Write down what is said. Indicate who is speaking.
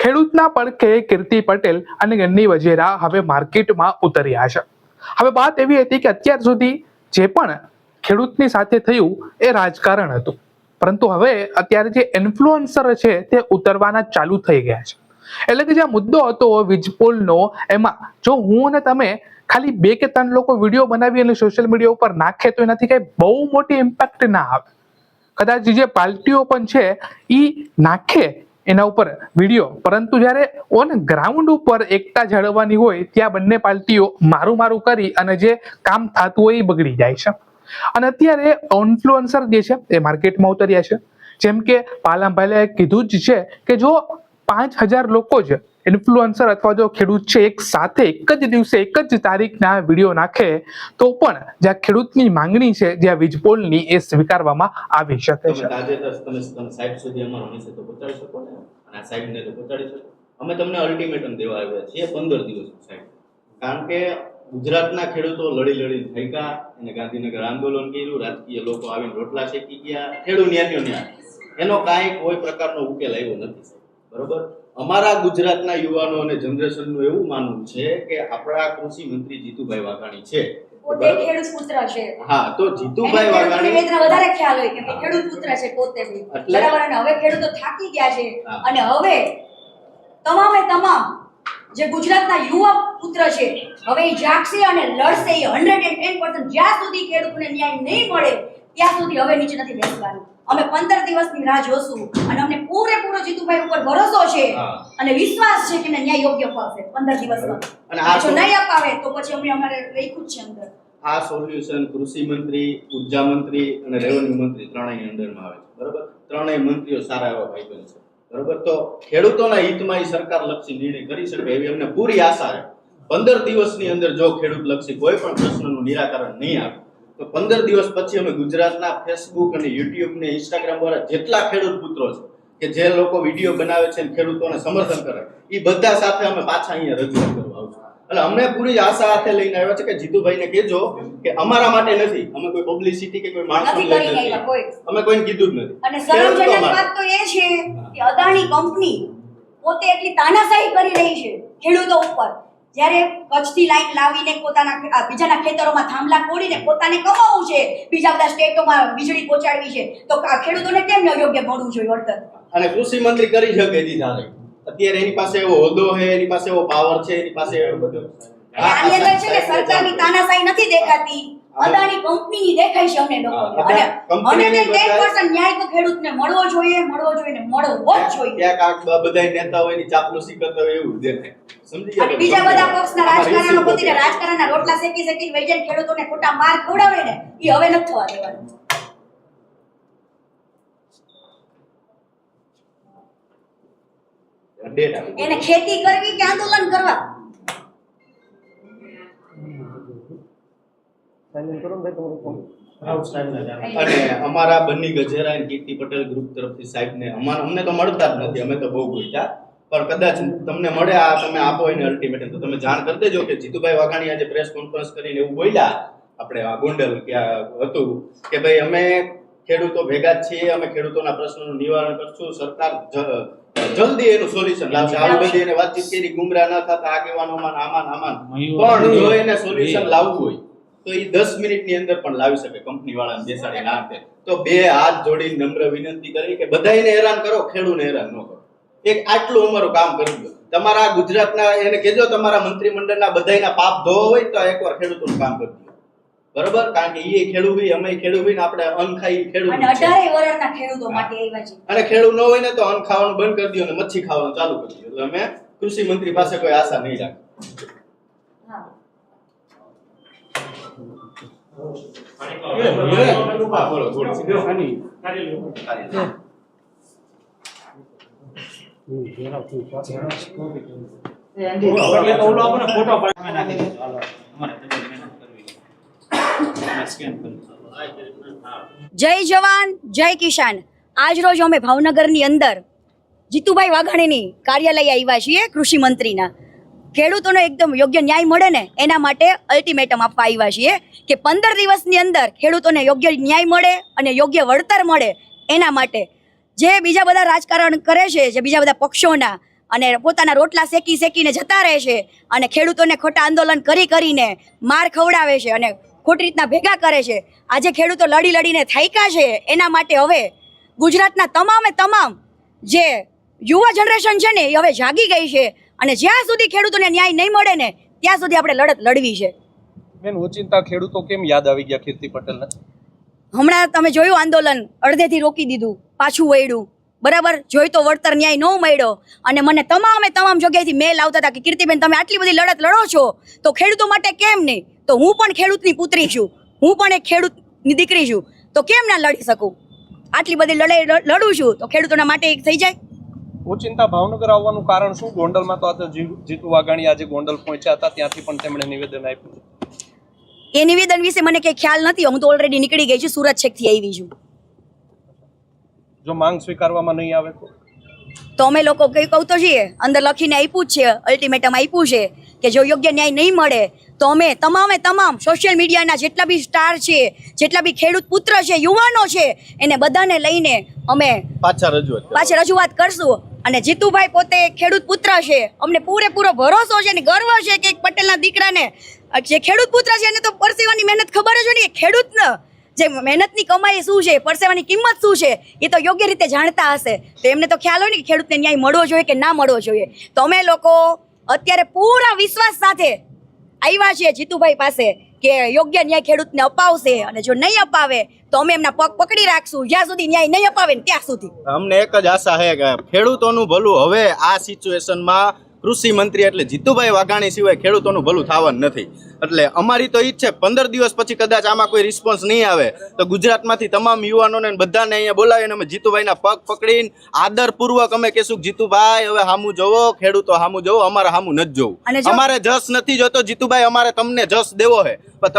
Speaker 1: ખેડૂતના પડખે કીર્તિ પટેલ અને ગન્ની વજેરા હવે માર્કેટમાં ઉતર્યા છે. હવે વાત એવી હતી કે અત્યાર સુધી જે પણ ખેડૂતની સાથે થયું એ રાજકારણ હતું, પરંતુ હવે અત્યારે જે ઇન્ફ્લુએન્સર છે તે ઉતરવાના ચાલુ થઈ ગયા છે. એટલે કે જે મુદ્દો હતો વીજપોલનો, એમાં જો હું અને તમે ખાલી 2 કે 3 લોકો વિડીયો બનાવી અને સોશિયલ મીડિયા ઉપર નાખે તો એનાથી કઈ બહુ મોટી ઇમ્પેક્ટ ના આવે. કદાચ જે પાર્ટીઓ પણ છે એ નાખે એના ઉપર વિડીયો, પરંતુ જ્યારે ઓન ગ્રાઉન્ડ ઉપર એકતા જાળવવાની હોય ત્યાં બંને પાર્ટીઓ મારું કરી અને જે કામ થતું હોય એ બગડી જાય છે. અને અત્યારે ઇન્ફ્લુએન્સર જે છે એ માર્કેટમાં ઉતર્યા છે. જેમ કે પાલમભાઈએ કીધું જ છે કે જો 5000 લોકો જ ઇન્ફ્લુએન્સર અથવા જો ખેડૂત છે એક સાથે એક જ દિવસે એક જ તારીખના વિડીયો નાખે તો પણ જ્યાં ખેડૂતની માંગણી છે જ્યાં વીજપોલની એ સ્વીકારવામાં આવી શકે છે.
Speaker 2: તમે સાહેબ સુધી અમારો મેસેજ તો પહોંચાડી શકો ને, અને આ સાહેબને તો પહોંચાડી શકો. અમે તમને અલ્ટિમેટમ દેવા આવ્યા છીએ 15 દિવસ સાહેબ, કારણ કે ગુજરાતના ખેડૂતો લડી થાક્યા અને ગાંધીનગર આંદોલન કર્યું, રાજકીય લોકો આવીને રોટલા શેકી ગયા, ખેડૂત ન્યાય એનો કાંઈ કોઈ પ્રકારનો ઉકેલ આવ્યો નથી. બરોબર, અમારા ગુજરાતના યુવાનો અને જનરેશનનું એવું માનવું છે કે આપણા કૃષિ મંત્રી જીતુભાઈ વાઘાણી છે
Speaker 3: પોતે ખેડૂત પુત્ર છે.
Speaker 2: હા, તો જીતુભાઈ વાઘાણી
Speaker 3: વધારે ખ્યાલ હોય કે ખેડૂત પુત્ર છે પોતે બી, બરાબર. અને હવે ખેડૂતો થાકી ગયા છે અને હવે તમામ જે ગુજરાતના યુવા પુત્ર છે હવે એ જાગશે અને લડશે 110%. જ્યાં સુધી ખેડૂતોને ન્યાય નહીં મળે ત્યાં સુધી હવે નીચે નથી બેસવાનું. અમે 15 દિવસની રાહ જોશું અને અમને પૂરેપૂરો જીતુભાઈ ઉપર ભરોસો છે અને વિશ્વાસ છે કે ન્યાય યોગ્ય મળશે 15 દિવસમાં. અને જો નહીં અપાવે તો પછી અમારે લખ્યું જ છે અંદર.
Speaker 2: આ સોલ્યુશન કૃષિ મંત્રી, ઉર્જા મંત્રી અને રેવન્યુ મંત્રી ત્રણેય અંડરમાં આવે છે. બરોબર, ત્રણેય મંત્રીઓ સારા એવા ભાઈબંધ છે. બરોબર, તો ખેડૂતોના હિતમાં એ સરકાર લક્ષી નિર્ણય કરી શકે એવી અમને પૂરી આશા છે. 15 દિવસની અંદર જો ખેડૂત લક્ષી કોઈ પણ પ્રશ્નનું નિરાકરણ નહીં આવે તો 15 દિવસ પછી અમે ગુજરાતના ફેસબુક અને યુટ્યુબ ને ઇન્સ્ટાગ્રામ દ્વારા જેટલા ખેડૂત પુત્રો છે કે જે લોકો વિડીયો બનાવે છે અને ખેડૂતોને સમર્થન કરે એ બધા સાથે અમે પાછા અહીંયા રજૂઆત કરવા આવશું. એટલે અમને પૂરી આશા સાથે લઈને આવ્યા છે કે જીતુભાઈને કહેજો કે અમારા માટે નથી, અમે કોઈ પબ્લિસિટી કે કોઈ માણસો અમે કોઈને કીધું જ નથી.
Speaker 3: અને શરમજનક વાત તો એ છે કે અદાણી કંપની પોતે એટલી તાનાશાહી કરી રહી છે ખેડૂતો ઉપર. જ્યારે કચ્છથી લાઈન લાવીને પોતાના બીજાના ખેતરોમાં થાંભલા તોડીને પોતાને કમાવું છે, બીજા બધા સ્ટેટોમાં વીજળી પહોંચાડવી છે, તો ખેડૂતોને કેમ યોગ્ય મળવું જોઈએ વળતર?
Speaker 2: અને કૃષિ મંત્રી કરી શકે જી ચાલે. અત્યારે એની પાસે એવો હોદ્દો છે, એની પાસે એવો પાવર છે, એની પાસે એવો બધો
Speaker 3: આની અંદર છે કે સરકારની તાનાશાહી નથી દેખાતી, અદાણી કંપનીની દેખાય છે અમને લોકોને. અને 110% ન્યાય તો ખેડૂતને મળવો જોઈએ ને મળવો જ જોઈએ.
Speaker 2: ક્યાંક આ બધા નેતાઓ એની ચાપલુસી કરતા હોય એવું દેખાય. સમજી ગયા?
Speaker 3: અને બીજા બધા પક્ષના રાજકારણો પોતે રાજકારણના રોટલા શેકી વૈજન ખેડૂતોને ખોટા માર ખવડાવે ને એ હવે નથી થવા દેવાનું. એને ખેતી કરવી કે આંદોલન કરવા?
Speaker 2: અને અમારા બન્ની ગજેરા અને કીર્તિ પટેલ ગ્રુપ તરફથી સાહેબને અમને તો મળતા જ નથી, અમે તો બહુ ગોઈતા, પણ કદાચ તમને મળે આ તમે આપો એને અલ્ટિમેટમ તો તમે જાણ કરી દેજો કે જીતુભાઈ વાઘાણી આજે પ્રેસ કોન્ફરન્સ કરીને એવું બોલ્યા આપણે આ ગોંડલ ક્યાં હતું કે ભાઈ અમે ખેડૂતો ભેગા જ છીએ, અમે ખેડૂતોના પ્રશ્નોનું નિવારણ કરશું, સરકાર જલ્દી એનું સોલ્યુશન લાવશે. આવી બધી એને વાતચીત કરી ગુમરાહ ન થતા આગેવાનોમાં આમાં પણ જો એને સોલ્યુશન લાવવું હોય તો એ 10 મિનિટની અંદર પણ લાવી શકે કંપની વાળાને બેસાડીને આપે. તો 2 હાથ જોડીને નમ્ર વિનંતી કરી કે બધાને હેરાન કરો, ખેડૂતને હેરાન ન કરો. એક આટલું અમારું કામ કરી દો. તમારા ગુજરાતના એને કહેજો તમારા મંત્રીમંડળના બધાયના પાપ ધોવા હોય તો એકવાર ખેડૂતોનું કામ કરી દો. બરોબર, કારણ કે એ ખેડૂત હોય, અમે ખેડૂત હોય ને આપણે અન્ન ખાઈ ખેડૂત
Speaker 3: અને 18 વર્ષના ખેડૂતો માટે આવ્યા છે.
Speaker 2: અને ખેડૂત ન હોય ને તો અન્ન ખાવાનું બંધ કરી દો અને મચ્છી ખાવાનું ચાલુ કરી દો. એટલે અમે કૃષિ મંત્રી પાસે કોઈ આશા નહીં રાખી.
Speaker 3: જય જવાન જય કિસાન. આજ રોજ અમે ભાવનગરની અંદર જીતુભાઈ વાઘાણીની કાર્યાલય આવ્યા છીએ કૃષિ મંત્રીના. ખેડૂતોને એકદમ યોગ્ય ન્યાય મળે ને એના માટે અલ્ટિમેટમ આપવા આવ્યા છીએ કે 15 દિવસની અંદર ખેડૂતોને યોગ્ય ન્યાય મળે અને યોગ્ય વળતર મળે એના માટે જે બીજા બધા રાજકારણ કરે છે, જે બીજા બધા પક્ષોના અને પોતાના રોટલા શેકીને જતા રહે છે અને ખેડૂતોને ખોટા આંદોલન કરીને માર ખવડાવે છે અને ખોટી રીતના ભેગા કરે છે. આજે ખેડૂતો લડીને થાક્યા છે. એના માટે હવે ગુજરાતના તમામ જે યુવા જનરેશન છે ને એ હવે જાગી ગઈ છે અને જ્યાં સુધી ખેડૂતોને ન્યાય નહીં મળે ને ત્યાં સુધી આપણે લડત લડવી છે.
Speaker 4: બેન, ઓચિંતા ખેડૂતો કેમ યાદ આવી ગયા કીર્તિ પટેલને?
Speaker 3: હમણાં તમે જોયું આંદોલન અડધેથી રોકી દીધું, પાછું વળ્યું, બરાબર. જોઈ તો વળતર ન્યાય ન મળ્યો અને મને તમામ જગ્યાએથી મેલ આવતા હતા કે કીર્તિબેન તમે આટલી બધી લડત લડો છો તો ખેડૂતો માટે કેમ નહીં? તો હું પણ ખેડૂતની પુત્રી છું, હું પણ એક ખેડૂતની દીકરી છું, તો કેમ ના લડી શકું? આટલી બધી લડાઈ લડું છું તો ખેડૂતોના માટે એક થઈ જાય.
Speaker 4: ઓચિંતા ભાવનગર આવવાનું કારણ શું? ગોંડલમાં તો આજે જીતુ વાઘાણી આજે ગોંડલ પહોંચ્યા હતા, ત્યાંથી પણ તેમણે નિવેદન આપ્યું.
Speaker 3: એ નિવેદન વિશે મને કંઈ ખ્યાલ નથી. હું તો ઓલરેડી નીકળી ગઈ છું, સુરત છેકથી આવી છું.
Speaker 4: જો માંગ સ્વીકારવામાં નહીં આવે
Speaker 3: તો અમે લોકો કઈ કહું તો છીએ, અંદર લખીને આપ્યું જ છે, અલ્ટિમેટમ આપ્યું છે કે જો યોગ્ય ન્યાય નહીં મળે તો અમે તમામ સોશિયલ મીડિયાના જેટલા બી સ્ટાર છે, જેટલા બી ખેડૂત પુત્ર છે, યુવાનો છે, એને બધાને લઈને અમે પાછળ રજૂઆત કરશું. અને જીતુભાઈ પોતે ખેડૂત પુત્ર છે, અમને પૂરેપૂરો ભરોસો છે અને ગર્વ છે કે એક પટેલના દીકરાને જે ખેડૂત પુત્ર છે એને તો પરસેવાની મહેનત ખબર જ હોય ને. ખેડૂતને જે મહેનતની કમાઈ શું છે, પરસેવાની કિંમત શું છે એ તો યોગ્ય રીતે જાણતા હશે. તો એમને તો ખ્યાલ હોય ને કે ખેડૂતને ન્યાય મળવો જોઈએ કે ના મળવો જોઈએ. તો અમે લોકો અત્યારે પૂરા વિશ્વાસ સાથે આવ્યા છીએ જીતુભાઈ પાસે કે યોગ્ય ન્યાય ખેડૂતને અપાવશે અને જો નહીં અપાવે તો અમે એમના પગ પકડી રાખશું જ્યાં સુધી ન્યાય નહીં અપાવે ને ત્યાં સુધી.
Speaker 2: અમને એક જ આશા છે કે ખેડૂતોનું ભલું હવે આ સિચ્યુએશનમાં કૃષિ મંત્રી એટલે જીતુભાઈ વાઘાણી સિવાય ખેડૂતોનું ભલું થવાનું નથી. એટલે અમારી તો ઈચ્છા 15 દિવસ પછી કદાચ આમાં કોઈ રિસ્પોન્સ નહીં આવે તો ગુજરાતમાંથી તમામ યુવાનોને બધાને અહીંયા બોલાવીને અમે જીતુભાઈના પગ પકડીને આદરપૂર્વક અમે કહેશું જીતુભાઈ હવે હામું જોવો, ખેડૂતો હામું જોવો, અમારે હામું નથી જોવું. અમારે જસ નથી જોતો જીતુભાઈ, અમારે તમને જસ દેવો છે પણ